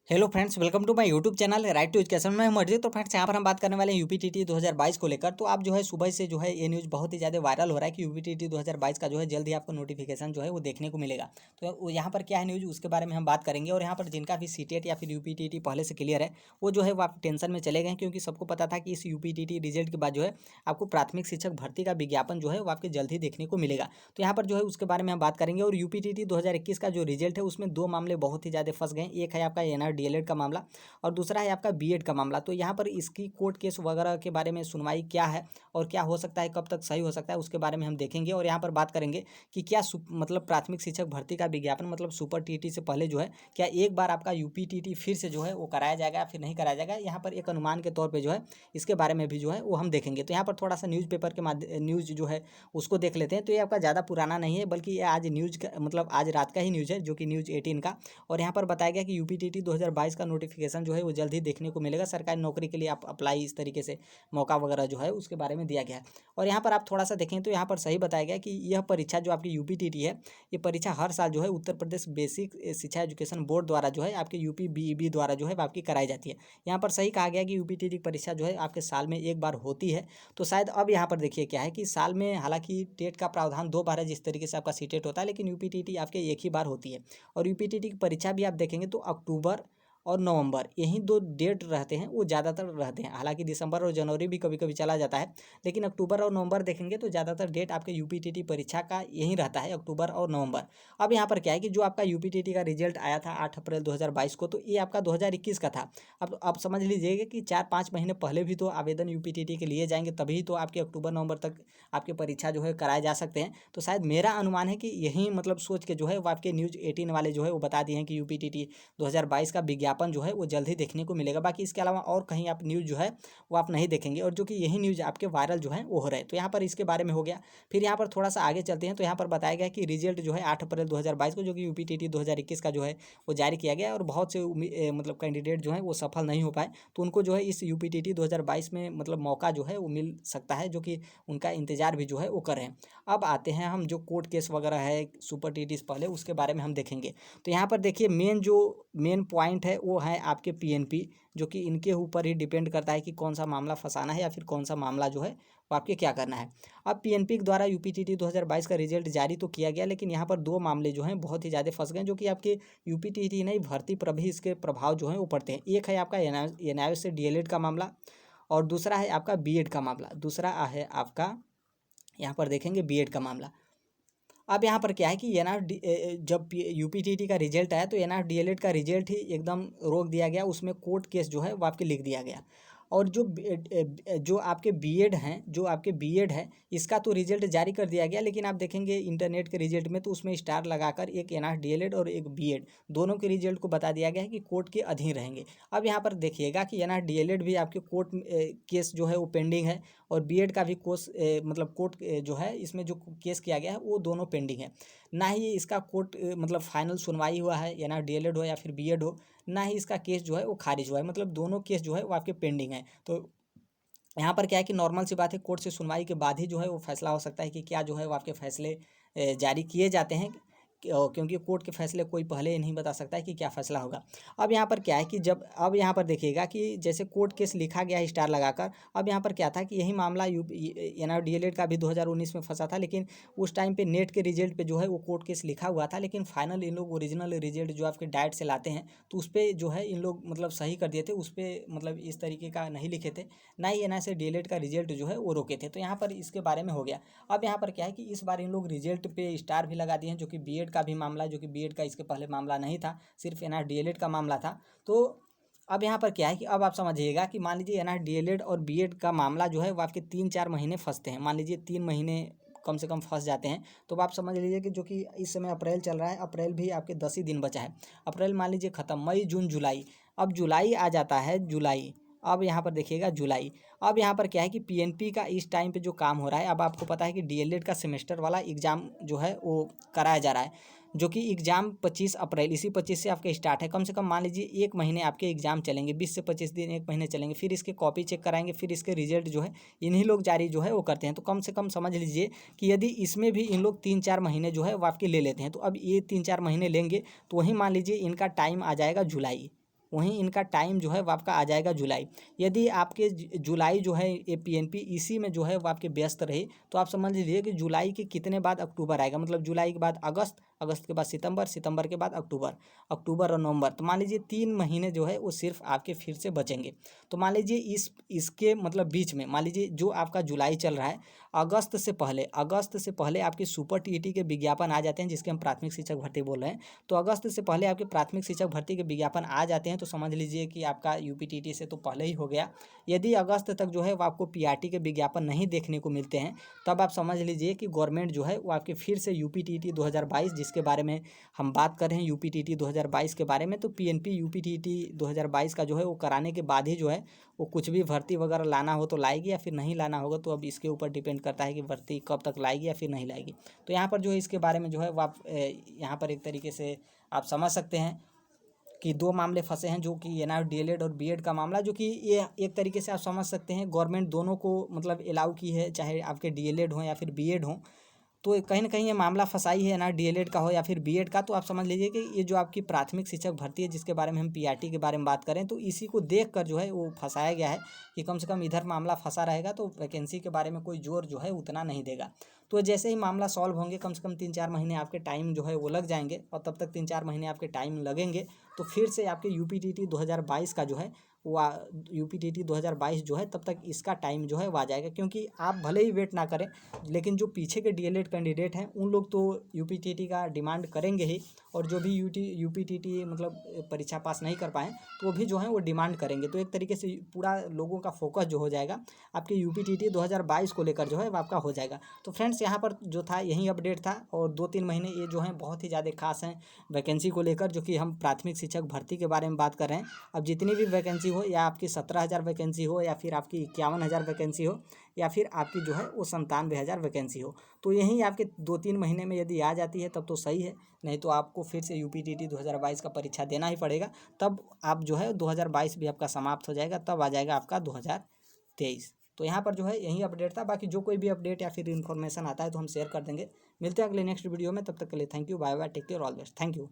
Hello friends, welcome to my YouTube channel right to education में मर्जी। तो friends, यहाँ पर हम बात करने वाले हैं यूपीटीटी 2022 को लेकर। तो आप जो है सुबह से जो है ये न्यूज़ बहुत ही ज़्यादा वायरल हो रहा है कि यूपीटीटी 2022 का जो है जल्द ही आपको नोटिफिकेशन जो है वो देखने को मिलेगा। तो यहाँ पर क्या है न्यूज़, उसके बारे में हम बात करेंगे। और यहाँ पर जिनका भी सीटेट या फिर यूपीटीटी पहले से क्लियर है वो जो है वो आप टेंशन में चले गए, क्योंकि सबको पता था कि इस यूपीटीटी रिजल्ट के बाद जो है आपको प्राथमिक शिक्षक भर्ती का विज्ञापन जो है वो आपके जल्द ही देखने को मिलेगा। तो यहाँ पर जो है उसके बारे में हम बात करेंगे। और यूपीटीटी 2021 का जो रिजल्ट है उसमें दो मामले बहुत ही ज़्यादा फंस गए। एक है आपका एनआर डीएलएड का मामला और दूसरा है आपका बीएड का मामला। तो यहाँ पर इसकी कोर्ट केस वगैरह के बारे में सुनवाई क्या है और क्या हो सकता है, कब तक सही हो सकता है, उसके बारे में हम देखेंगे। और यहाँ पर बात करेंगे कि क्या मतलब प्राथमिक शिक्षक भर्ती का विज्ञापन मतलब सुपर टीटी से पहले जो है क्या एक बार आपका यूपीटीटी फिर से जो है वो कराया जाएगा या फिर नहीं कराया जाएगा। यहाँ पर एक अनुमान के तौर पर जो है इसके बारे में भी जो है वो हम देखेंगे। तो यहाँ पर थोड़ा सा न्यूज़पेपर के माध्यम न्यूज़ जो है उसको देख लेते हैं। तो ये आपका ज़्यादा पुराना नहीं है, बल्कि ये आज न्यूज़ का मतलब आज रात का ही न्यूज़ है, जो कि न्यूज़ 18 का। और यहाँ पर बताया गया कि यूपीटीटी 2022 का नोटिफिकेशन जो है वो जल्द ही देखने को मिलेगा। सरकारी नौकरी के लिए आप अप्लाई इस तरीके से मौका वगैरह जो है उसके बारे में दिया गया है। और यहाँ पर आप थोड़ा सा देखें तो यहाँ पर सही बताया गया कि यह परीक्षा जो आपकी यूपीटीटी है, ये परीक्षा हर साल जो है उत्तर प्रदेश बेसिक शिक्षा एजुकेशन बोर्ड द्वारा जो है आपके यूपी बीईबी द्वारा जो है आपकी कराई जाती है। यहाँ पर सही कहा गया कि यूपीटीटी परीक्षा जो है आपके साल में एक बार होती है। तो शायद अब यहाँ पर देखिए क्या है कि साल में, हालांकि टेट का प्रावधान 2 बार है जिस तरीके से आपका सीटेट होता है, लेकिन यूपीटीटी आपके एक ही बार होती है। और यूपीटीटी की परीक्षा भी आप देखेंगे तो अक्टूबर और नवंबर, यही 2 डेट रहते हैं वो ज़्यादातर रहते हैं। हालांकि दिसंबर और जनवरी भी कभी कभी चला जाता है, लेकिन अक्टूबर और नवंबर देखेंगे तो ज़्यादातर डेट आपके यूपीटीटी परीक्षा का यही रहता है, अक्टूबर और नवंबर। अब यहाँ पर क्या है कि जो आपका यूपीटीटी का रिजल्ट आया था 8 अप्रैल 2022 को, तो ये आपका 2021 का था। अब समझ लीजिएगा कि 4-5 महीने पहले भी तो आवेदन यूपीटीटी के लिए जाएंगे, तभी तो आपके अक्टूबर नवंबर तक आपके परीक्षा जो है कराए जा सकते हैं। तो शायद मेरा अनुमान है कि यही मतलब सोच के जो है वो आपके न्यूज़ 18 वाले जो है वो बता दिए हैं कि यूपीटीटी 2022 का विज्ञापन जो है वो जल्द ही देखने को मिलेगा। बाकी इसके अलावा और कहीं आप न्यूज़ जो है वो आप नहीं देखेंगे, और जो कि यही न्यूज़ आपके वायरल जो है वो हो रहे हैं। तो यहाँ पर इसके बारे में हो गया। फिर यहाँ पर थोड़ा सा आगे चलते हैं। तो यहाँ पर बताया गया कि रिजल्ट जो है 8 अप्रैल 2022 को, जो कि यूपीटीटी 2021 का जो है वो जारी किया गया। और बहुत से मतलब कैंडिडेट जो है वो सफल नहीं हो पाए, तो उनको जो है इस यूपीटीटी 2022 में मतलब मौका जो है वो मिल सकता है, जो कि उनका इंतजार भी जो है वो कर रहे हैं। अब आते हैं हम जो कोर्ट केस वगैरह है सुपर टीटी से पहले, उसके बारे में हम देखेंगे। तो यहाँ पर देखिए मेन पॉइंट है वो है आपके पीएनपी, जो कि इनके ऊपर ही डिपेंड करता है कि कौन सा मामला फंसाना है या फिर कौन सा मामला जो है वो आपके क्या करना है। अब पीएनपी के द्वारा यूपीटीटी 2022 का रिजल्ट जारी तो किया गया, लेकिन यहाँ पर 2 मामले जो हैं बहुत ही ज़्यादा फंस गए, जो कि आपके यूपीटीटी नहीं भर्ती पर भी इसके प्रभाव जो हैं वो पड़ते हैं। एक है आपका एनआईओ से डीएलएड का मामला, और दूसरा है आपका बीएड का मामला। दूसरा है आपका यहाँ पर देखेंगे बीएड का मामला। अब यहाँ पर क्या है कि जब यूपीटीटी का रिजल्ट आया तो एनआर डीएलएड का रिजल्ट ही एकदम रोक दिया गया, उसमें कोर्ट केस जो है वो आपके लिख दिया गया। और जो आपके बीएड हैं, जो आपके बीएड है, इसका तो रिजल्ट जारी कर दिया गया, लेकिन आप देखेंगे इंटरनेट के रिजल्ट में तो उसमें स्टार लगाकर एक एनआर डीएलएड और एक बीएड दोनों के रिजल्ट को बता दिया गया है कि कोर्ट के अधीन रहेंगे। अब यहाँ पर देखिएगा कि एनआर डीएलएड भी आपके कोर्ट केस जो है वो पेंडिंग है, और बीएड का भी मतलब कोर्ट जो है इसमें जो केस किया गया है वो दोनों पेंडिंग है। ना ही इसका कोर्ट मतलब फाइनल सुनवाई हुआ है, एनआर डीएलएड हो या फिर बीएड हो, ना ही इसका केस जो है वो खारिज हुआ है। मतलब दोनों केस जो है वो आपके पेंडिंग है। तो यहाँ पर क्या है कि नॉर्मल सी बात है, कोर्ट से सुनवाई के बाद ही जो है वो फैसला हो सकता है कि क्या जो है वो आपके फैसले जारी किए जाते हैं, क्योंकि कोर्ट के फैसले कोई पहले नहीं बता सकता है कि क्या फैसला होगा। अब यहाँ पर क्या है कि अब यहाँ पर देखिएगा कि जैसे कोर्ट केस लिखा गया है स्टार लगाकर। अब यहाँ पर क्या था कि यही मामला एनआर डीएलएड का भी 2019 में फंसा था, लेकिन उस टाइम पे नेट के रिजल्ट पे जो है वो कोर्ट केस लिखा हुआ था, लेकिन फाइनल इन लोग ओरिजिनल रिजल्ट जो आपके डाइट से लाते हैं तो उस पर जो है इन लोग मतलब सही कर दिए थे, उस पर मतलब इस तरीके का नहीं लिखे थे, ना ही एनआर से डीएलएड का रिजल्ट जो है वो रोके थे। तो यहाँ पर इसके बारे में हो गया। अब यहाँ पर क्या है कि इस बार इन लोग रिजल्ट पे स्टार भी लगा दिए हैं, जो कि बीएड का भी मामला है, जो कि बीएड का इसके पहले मामला नहीं था, सिर्फ एनआर डीएलएड का मामला था। तो अब यहाँ पर क्या है कि अब आप समझिएगा कि मान लीजिए एनआर डीएलएड और बीएड का मामला जो है वो आपके 3-4 महीने फंसते हैं। मान लीजिए 3 महीने कम से कम फंस जाते हैं, तो आप समझ लीजिए कि जो कि इस समय अप्रैल चल रहा है, अप्रैल भी आपके 10 ही दिन बचा है। अप्रैल मान लीजिए खत्म, मई जून जुलाई, अब जुलाई आ जाता है, जुलाई। अब यहाँ पर देखिएगा जुलाई। अब यहाँ पर क्या है कि पीएनपी का इस टाइम पे जो काम हो रहा है, अब आपको पता है कि डीएलएड का सेमेस्टर वाला एग्ज़ाम जो है वो कराया जा रहा है, जो कि एग्ज़ाम 25 अप्रैल, इसी 25 से आपके स्टार्ट है। कम से कम मान लीजिए 1 महीने आपके एग्ज़ाम चलेंगे, 20 से 25 दिन 1 महीने चलेंगे। फिर इसके कॉपी चेक कराएंगे, फिर इसके रिजल्ट जो है इन्हीं लोग जारी जो है वो करते हैं। तो कम से कम समझ लीजिए कि यदि इसमें भी इन लोग 3-4 महीने जो है वो आपके ले लेते हैं, तो अब ये 3-4 महीने लेंगे, तो वहीं मान लीजिए इनका टाइम आ जाएगा जुलाई। वहीं इनका टाइम जो है वो आपका आ जाएगा जुलाई। यदि आपके जुलाई जो है ये पीएनपी इसी में जो है वो आपके व्यस्त रहे तो आप समझ लीजिए कि जुलाई के कितने बाद अक्टूबर आएगा, मतलब जुलाई के बाद अगस्त, अगस्त के बाद सितंबर, सितंबर के बाद अक्टूबर, अक्टूबर और नवंबर। तो मान लीजिए 3 महीने जो है वो सिर्फ आपके फिर से बचेंगे। तो मान लीजिए इसके मतलब बीच में मान लीजिए जो आपका जुलाई चल रहा है, अगस्त से पहले आपके सुपर टीईटी के विज्ञापन आ जाते हैं, जिसके हम प्राथमिक शिक्षक भर्ती बोल रहे हैं। तो अगस्त से पहले आपके प्राथमिक शिक्षक भर्ती के विज्ञापन आ जाते हैं तो समझ लीजिए कि आपका यूपीटीटी से तो पहले ही हो गया। यदि अगस्त तक जो है वो आपको पीआरटी के विज्ञापन नहीं देखने को मिलते हैं, तब आप समझ लीजिए कि गवर्नमेंट जो है वो आपके फिर से यूपीटीटी 2022 जिसके बारे में हम बात कर रहे हैं, यूपीटीटी 2022 के बारे में, तो पीएनपी यूपीटीटी 2022 का जो है वो कराने के बाद ही जो है वो कुछ भी भर्ती वगैरह लाना हो तो लाएगी या फिर नहीं लाना होगा, तो अब इसके ऊपर डिपेंड करता है कि भर्ती कब तक लाएगी या फिर नहीं लाएगी। तो यहाँ पर जो है इसके बारे में जो है वो आप यहाँ पर एक तरीके से आप समझ सकते हैं कि 2 मामले फंसे हैं, जो कि एनआर डीएलएड और बीएड का मामला, जो कि ये एक तरीके से आप समझ सकते हैं गवर्नमेंट दोनों को मतलब अलाउ की है, चाहे आपके डीएलएड हो या फिर बीएड हो। तो कहीं ना कहीं ये मामला फंसाई है ना, डीएलएड का हो या फिर बीएड का। तो आप समझ लीजिए कि ये जो आपकी प्राथमिक शिक्षक भर्ती है जिसके बारे में हम पीआरटी के बारे में बात करें, तो इसी को देखकर जो है वो फंसाया गया है कि कम से कम इधर मामला फंसा रहेगा तो वैकेंसी के बारे में कोई जोर जो है उतना नहीं देगा। तो जैसे ही मामला सॉल्व होंगे, कम से कम 3-4 महीने आपके टाइम जो है वो लग जाएंगे, और तब तक 3-4 महीने आपके टाइम लगेंगे तो फिर से आपके यूपीटीटी 2022 का जो है वो यूपीटीटी 2022 जो है तब तक इसका टाइम जो है वो आ जाएगा। क्योंकि आप भले ही वेट ना करें, लेकिन जो पीछे के डीएलएड कैंडिडेट हैं उन लोग तो यूपीटीटी का डिमांड करेंगे ही, और जो भी यूपीटीटी मतलब परीक्षा पास नहीं कर पाए तो वो भी जो है वो डिमांड करेंगे। तो एक तरीके से पूरा लोगों का फोकस जो हो जाएगा आपके यूपीटीटी 2022 को लेकर जो है वो आपका हो जाएगा। तो फ्रेंड्स यहाँ पर जो था यही अपडेट था, और 2-3 महीने ये जो है बहुत ही ज़्यादा खास हैं वैकेंसी को लेकर, जो कि हम प्राथमिक शिक्षक भर्ती के बारे में बात कर रहे हैं। अब जितनी भी वैकेंसी हो, या आपकी 17,000 वैकेंसी हो, या फिर आपकी 51,000 वैकेंसी हो, या फिर आपकी जो है वो 97,000 वैकेंसी हो, तो यही आपके 2-3 महीने में यदि आ जाती है तब तो सही है, नहीं तो आपको फिर से यूपीटीटी 2022 का परीक्षा देना ही पड़ेगा। तब आप जो है 2022 भी आपका समाप्त हो जाएगा, तब आ जाएगा आपका 2023। तो यहाँ पर जो है यही अपडेट था। बाकी जो कोई भी अपडेट या फिर इन्फॉर्मेशन आता है तो हम शेयर कर देंगे। मिलते हैं अगले नेक्स्ट वीडियो में, तब तक के लिए thank you, bye bye, take care, all best, thank you.